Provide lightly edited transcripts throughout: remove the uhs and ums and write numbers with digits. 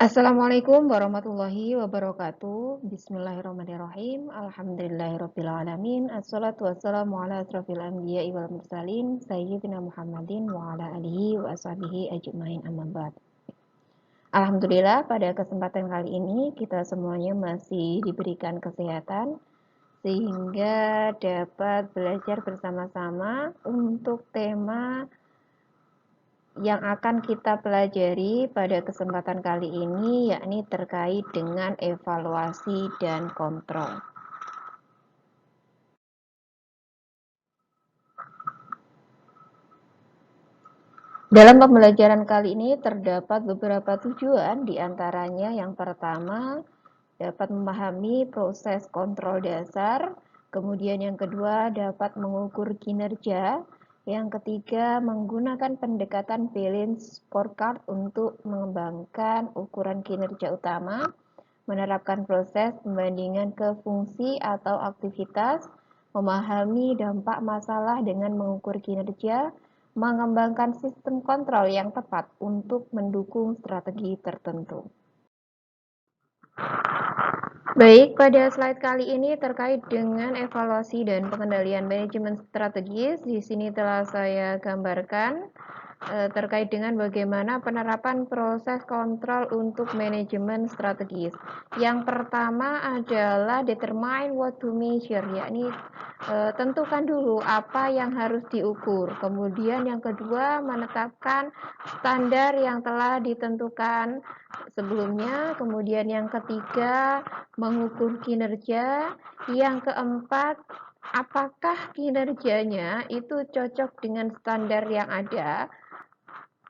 Assalamualaikum warahmatullahi wabarakatuh. Bismillahirrahmanirrahim. Alhamdulillahirabbil alamin. Assalatu wassalamu ala asrofil anbiya'i wal mursalin sayyidina Muhammadin wa ala alihi wa ashabihi ajmain amma ba'd. Alhamdulillah pada kesempatan kali ini kita semuanya masih diberikan kesehatan sehingga dapat belajar bersama-sama untuk tema yang akan kita pelajari pada kesempatan kali ini yakni terkait dengan evaluasi dan kontrol. Dalam pembelajaran kali ini terdapat beberapa tujuan, diantaranya yang pertama dapat memahami proses kontrol dasar, kemudian yang kedua dapat mengukur kinerja, yang ketiga menggunakan pendekatan balance scorecard untuk mengembangkan ukuran kinerja utama, menerapkan proses pembandingan ke fungsi atau aktivitas, memahami dampak masalah dengan mengukur kinerja, mengembangkan sistem kontrol yang tepat untuk mendukung strategi tertentu. Baik, pada slide kali ini terkait dengan evaluasi dan pengendalian manajemen strategis. Di sini telah saya gambarkan terkait dengan bagaimana penerapan proses kontrol untuk manajemen strategis. Yang pertama adalah determine what to measure, yakni tentukan dulu apa yang harus diukur. Kemudian yang kedua menetapkan standar yang telah ditentukan sebelumnya. Kemudian yang ketiga mengukur kinerja. Yang keempat, apakah kinerjanya itu cocok dengan standar yang ada.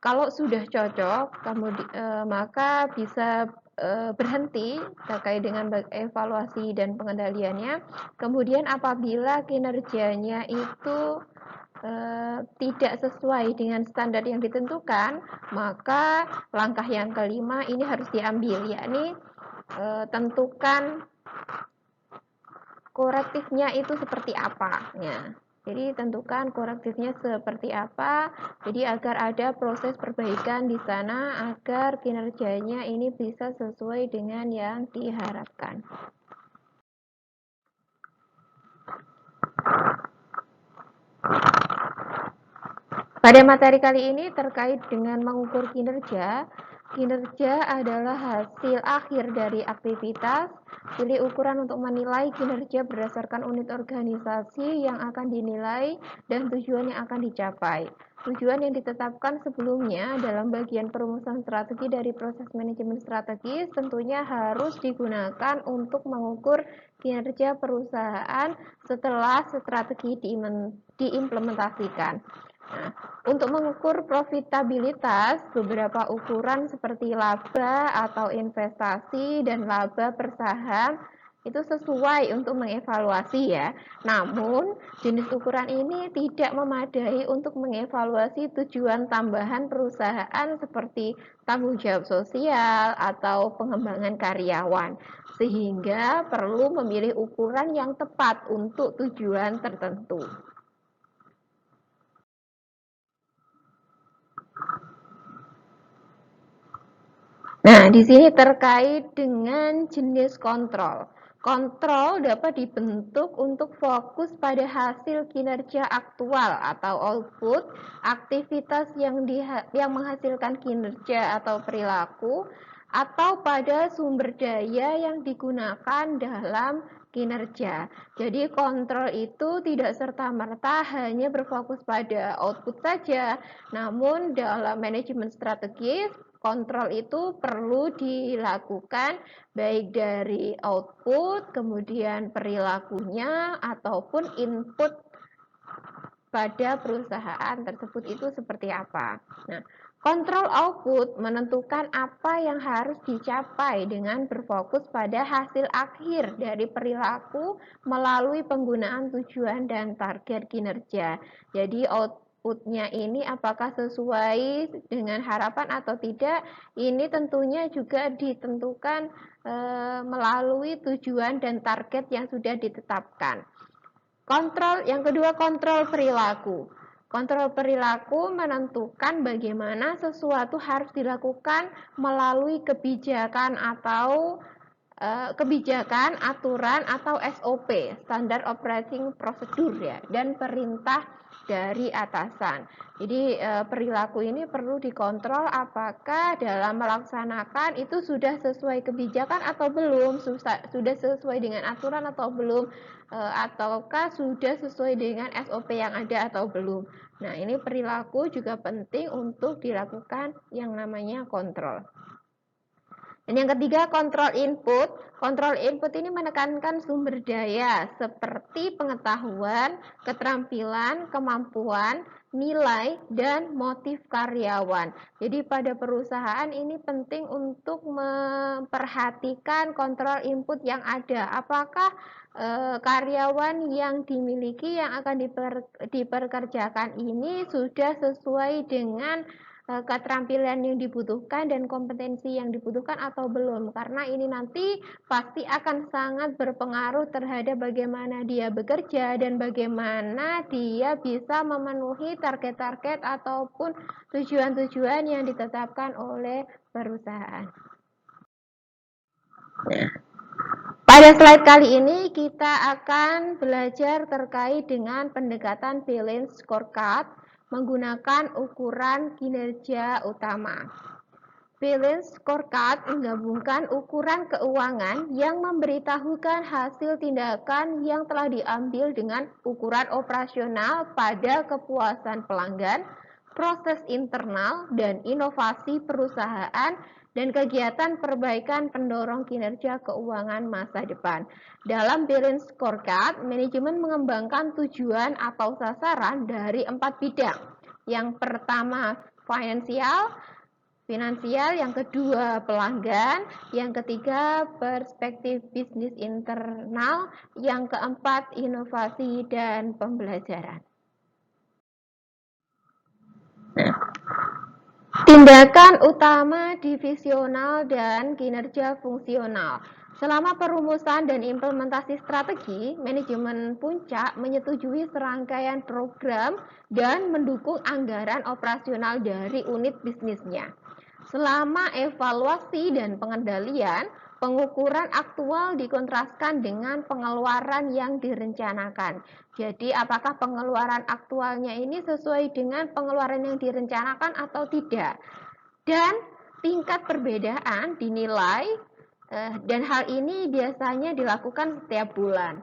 Kalau sudah cocok, maka bisa berhenti terkait dengan evaluasi dan pengendaliannya. Kemudian apabila kinerjanya itu tidak sesuai dengan standar yang ditentukan, maka langkah yang kelima ini harus diambil, yakni tentukan korektifnya itu seperti apa. Ya. Jadi tentukan korektifnya seperti apa. Jadi agar ada proses perbaikan di sana agar kinerjanya ini bisa sesuai dengan yang diharapkan. Pada materi kali ini terkait dengan mengukur kinerja. Kinerja adalah hasil akhir dari aktivitas. Pilih ukuran untuk menilai kinerja berdasarkan unit organisasi yang akan dinilai dan tujuan yang akan dicapai. Tujuan yang ditetapkan sebelumnya dalam bagian perumusan strategi dari proses manajemen strategis tentunya harus digunakan untuk mengukur kinerja perusahaan setelah strategi diimplementasikan. Nah, untuk mengukur profitabilitas, beberapa ukuran seperti laba atau investasi dan laba per saham itu sesuai untuk mengevaluasi ya. Namun, jenis ukuran ini tidak memadai untuk mengevaluasi tujuan tambahan perusahaan seperti tanggung jawab sosial atau pengembangan karyawan. Sehingga perlu memilih ukuran yang tepat untuk tujuan tertentu. Nah, di sini terkait dengan jenis kontrol. Kontrol dapat dibentuk untuk fokus pada hasil kinerja aktual atau output, aktivitas yang menghasilkan kinerja atau perilaku, atau pada sumber daya yang digunakan dalam kinerja. Jadi kontrol itu tidak serta-merta hanya berfokus pada output saja, namun dalam manajemen strategis kontrol itu perlu dilakukan baik dari output, kemudian perilakunya, ataupun input pada perusahaan tersebut itu seperti apa. Nah, kontrol output menentukan apa yang harus dicapai dengan berfokus pada hasil akhir dari perilaku melalui penggunaan tujuan dan target kinerja. Jadi outputnya ini apakah sesuai dengan harapan atau tidak, ini tentunya juga ditentukan melalui tujuan dan target yang sudah ditetapkan. Kontrol yang kedua, kontrol perilaku. Kontrol perilaku menentukan bagaimana sesuatu harus dilakukan melalui kebijakan, aturan atau SOP, Standard Operating Procedure ya, dan perintah dari atasan. Jadi perilaku ini perlu dikontrol apakah dalam melaksanakan itu sudah sesuai kebijakan atau belum, sudah sesuai dengan aturan atau belum, ataukah sudah sesuai dengan SOP yang ada atau belum. Nah, ini perilaku juga penting untuk dilakukan yang namanya kontrol. Dan yang ketiga, kontrol input. Kontrol input ini menekankan sumber daya seperti pengetahuan, keterampilan, kemampuan, nilai, dan motif karyawan. Jadi pada perusahaan ini penting untuk memperhatikan kontrol input yang ada. Apakah karyawan yang dimiliki yang akan diperkerjakan ini sudah sesuai dengan keterampilan yang dibutuhkan dan kompetensi yang dibutuhkan atau belum, karena ini nanti pasti akan sangat berpengaruh terhadap bagaimana dia bekerja dan bagaimana dia bisa memenuhi target-target ataupun tujuan-tujuan yang ditetapkan oleh perusahaan. Nah, pada slide kali ini kita akan belajar terkait dengan pendekatan Balanced Scorecard menggunakan ukuran kinerja utama. Balanced Scorecard menggabungkan ukuran keuangan yang memberitahukan hasil tindakan yang telah diambil dengan ukuran operasional pada kepuasan pelanggan, proses internal dan inovasi perusahaan, dan kegiatan perbaikan pendorong kinerja keuangan masa depan. Dalam Balanced Scorecard, manajemen mengembangkan tujuan atau sasaran dari 4 bidang. Yang pertama finansial, yang kedua pelanggan, yang ketiga perspektif bisnis internal, yang keempat inovasi dan pembelajaran. Tindakan utama divisional dan kinerja fungsional. Selama perumusan dan implementasi strategi, manajemen puncak menyetujui serangkaian program dan mendukung anggaran operasional dari unit bisnisnya. Selama evaluasi dan pengendalian, pengukuran aktual dikontraskan dengan pengeluaran yang direncanakan. Jadi, apakah pengeluaran aktualnya ini sesuai dengan pengeluaran yang direncanakan atau tidak? Dan tingkat perbedaan dinilai, dan hal ini biasanya dilakukan setiap bulan.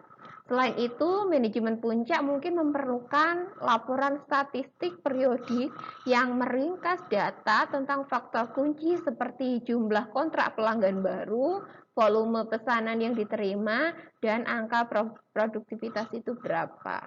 Selain itu, manajemen puncak mungkin memerlukan laporan statistik periodik yang meringkas data tentang faktor kunci seperti jumlah kontrak pelanggan baru, volume pesanan yang diterima, dan angka produktivitas itu berapa.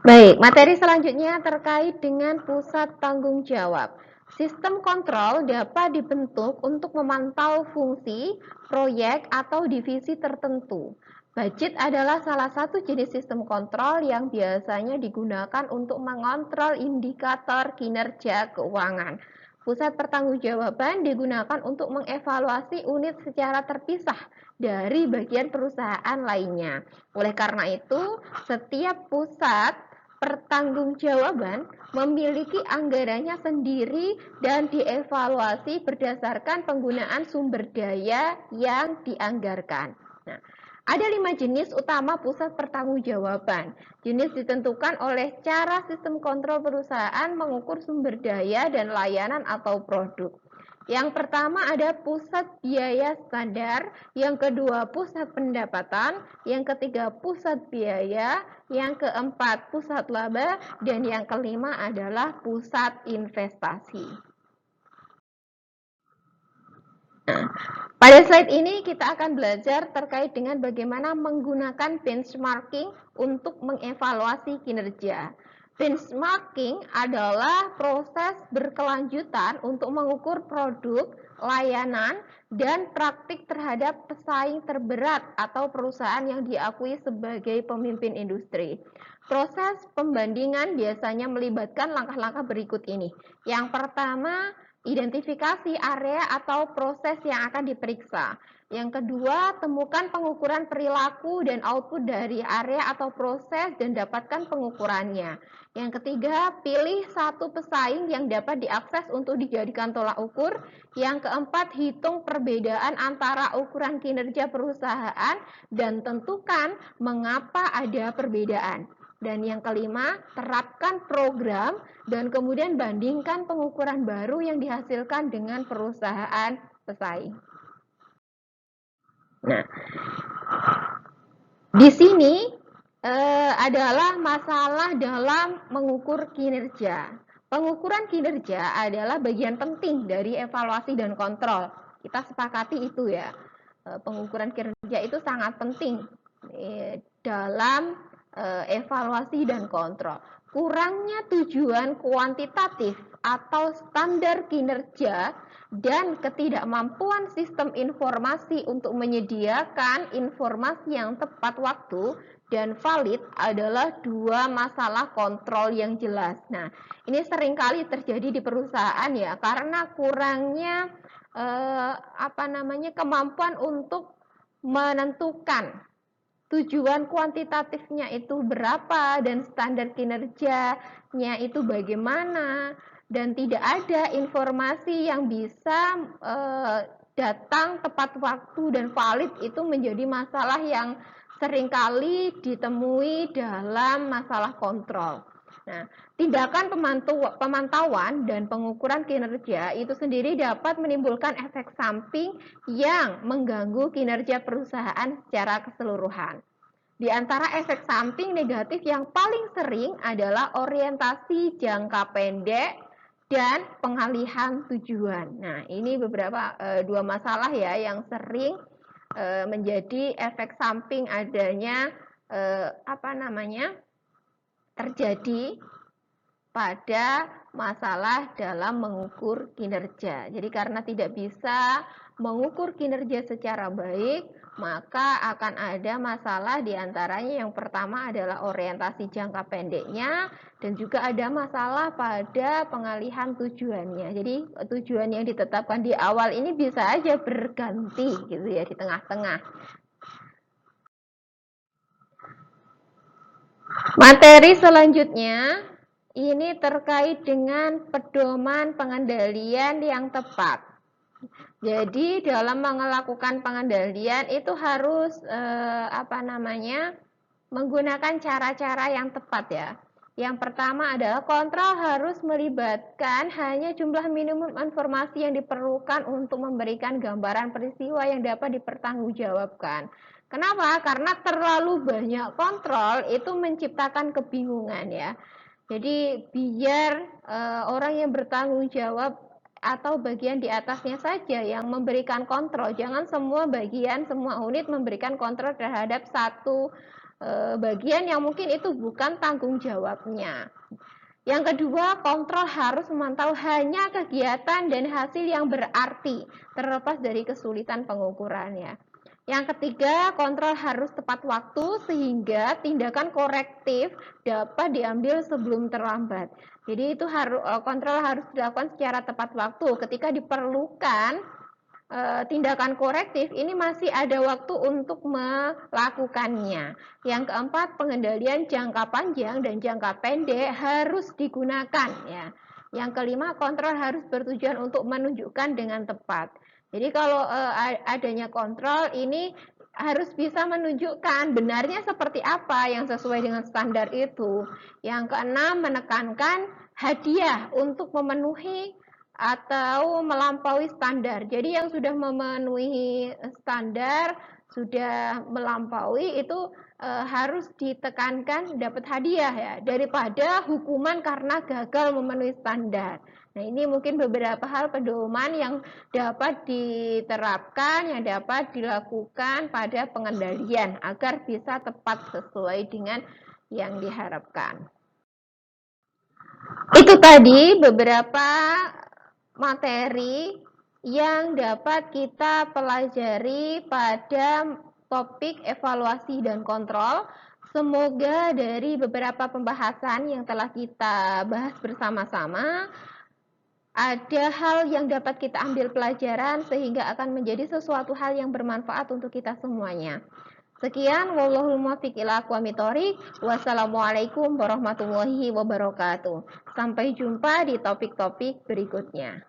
Baik, materi selanjutnya terkait dengan pusat tanggung jawab. Sistem kontrol dapat dibentuk untuk memantau fungsi, proyek, atau divisi tertentu. Budget adalah salah satu jenis sistem kontrol yang biasanya digunakan untuk mengontrol indikator kinerja keuangan. Pusat pertanggungjawaban digunakan untuk mengevaluasi unit secara terpisah dari bagian perusahaan lainnya. Oleh karena itu, setiap pusat pertanggungjawaban memiliki anggarannya sendiri dan dievaluasi berdasarkan penggunaan sumber daya yang dianggarkan. Nah, ada 5 jenis utama pusat pertanggungjawaban. Jenis ditentukan oleh cara sistem kontrol perusahaan mengukur sumber daya dan layanan atau produk. Yang pertama ada pusat biaya standar, yang kedua pusat pendapatan, yang ketiga pusat biaya, yang keempat pusat laba, dan yang kelima adalah pusat investasi. Nah, pada slide ini kita akan belajar terkait dengan bagaimana menggunakan benchmarking untuk mengevaluasi kinerja. Benchmarking adalah proses berkelanjutan untuk mengukur produk, layanan, dan praktik terhadap pesaing terberat atau perusahaan yang diakui sebagai pemimpin industri. Proses pembandingan biasanya melibatkan langkah-langkah berikut ini. Yang pertama, Identifikasi area atau proses yang akan diperiksa. Yang kedua, temukan pengukuran perilaku dan output dari area atau proses dan dapatkan pengukurannya. Yang ketiga, pilih satu pesaing yang dapat diakses untuk dijadikan tolak ukur. Yang keempat, hitung perbedaan antara ukuran kinerja perusahaan dan tentukan mengapa ada perbedaan. Dan yang kelima, terapkan program dan kemudian bandingkan pengukuran baru yang dihasilkan dengan perusahaan pesaing. Nah, di sini adalah masalah dalam mengukur kinerja. Pengukuran kinerja adalah bagian penting dari evaluasi dan kontrol. Kita sepakati itu ya. Pengukuran kinerja itu sangat penting dalam evaluasi dan kontrol. Kurangnya tujuan kuantitatif atau standar kinerja dan ketidakmampuan sistem informasi untuk menyediakan informasi yang tepat waktu dan valid adalah dua masalah kontrol yang jelas. Nah, ini seringkali terjadi di perusahaan ya, karena kurangnya kemampuan untuk menentukan tujuan kuantitatifnya itu berapa dan standar kinerjanya itu bagaimana, dan tidak ada informasi yang bisa datang tepat waktu dan valid. Itu menjadi masalah yang seringkali ditemui dalam masalah kontrol. Nah, tindakan pemantauan dan pengukuran kinerja itu sendiri dapat menimbulkan efek samping yang mengganggu kinerja perusahaan secara keseluruhan. Di antara efek samping negatif yang paling sering adalah orientasi jangka pendek dan pengalihan tujuan. Nah, ini beberapa dua masalah ya yang sering menjadi efek samping adanya terjadi pada masalah dalam mengukur kinerja. Jadi karena tidak bisa mengukur kinerja secara baik, maka akan ada masalah. Diantaranya yang pertama adalah orientasi jangka pendeknya, dan juga ada masalah pada pengalihan tujuannya. Jadi tujuan yang ditetapkan di awal ini bisa aja berganti gitu ya di tengah-tengah. Materi selanjutnya ini terkait dengan pedoman pengendalian yang tepat. Jadi dalam melakukan pengendalian itu harus menggunakan cara-cara yang tepat ya. Yang pertama adalah kontrol harus melibatkan hanya jumlah minimum informasi yang diperlukan untuk memberikan gambaran peristiwa yang dapat dipertanggungjawabkan. Kenapa? Karena terlalu banyak kontrol itu menciptakan kebingungan ya. Jadi biar orang yang bertanggung jawab atau bagian di atasnya saja yang memberikan kontrol. Jangan semua bagian, semua unit memberikan kontrol terhadap satu bagian yang mungkin itu bukan tanggung jawabnya. Yang kedua, kontrol harus memantau hanya kegiatan dan hasil yang berarti, terlepas dari kesulitan pengukurannya. Yang ketiga, kontrol harus tepat waktu sehingga tindakan korektif dapat diambil sebelum terlambat. Jadi itu kontrol harus dilakukan secara tepat waktu. Ketika diperlukan tindakan korektif, ini masih ada waktu untuk melakukannya. Yang keempat, pengendalian jangka panjang dan jangka pendek harus digunakan ya. Yang kelima, kontrol harus bertujuan untuk menunjukkan dengan tepat. Jadi kalau adanya kontrol ini harus bisa menunjukkan benarnya seperti apa yang sesuai dengan standar itu. Yang keenam, menekankan hadiah untuk memenuhi atau melampaui standar. Jadi yang sudah memenuhi standar, sudah melampaui itu harus ditekankan dapat hadiah ya, daripada hukuman karena gagal memenuhi standar. Nah, ini mungkin beberapa hal pedoman yang dapat diterapkan, yang dapat dilakukan pada pengendalian agar bisa tepat sesuai dengan yang diharapkan. Itu tadi beberapa materi yang dapat kita pelajari pada topik evaluasi dan kontrol. Semoga dari beberapa pembahasan yang telah kita bahas bersama-sama ada hal yang dapat kita ambil pelajaran sehingga akan menjadi sesuatu hal yang bermanfaat untuk kita semuanya. Sekian, wallahul muwaffiq ila aqwamit thoriq. Wassalamualaikum warahmatullahi wabarakatuh. Sampai jumpa di topik-topik berikutnya.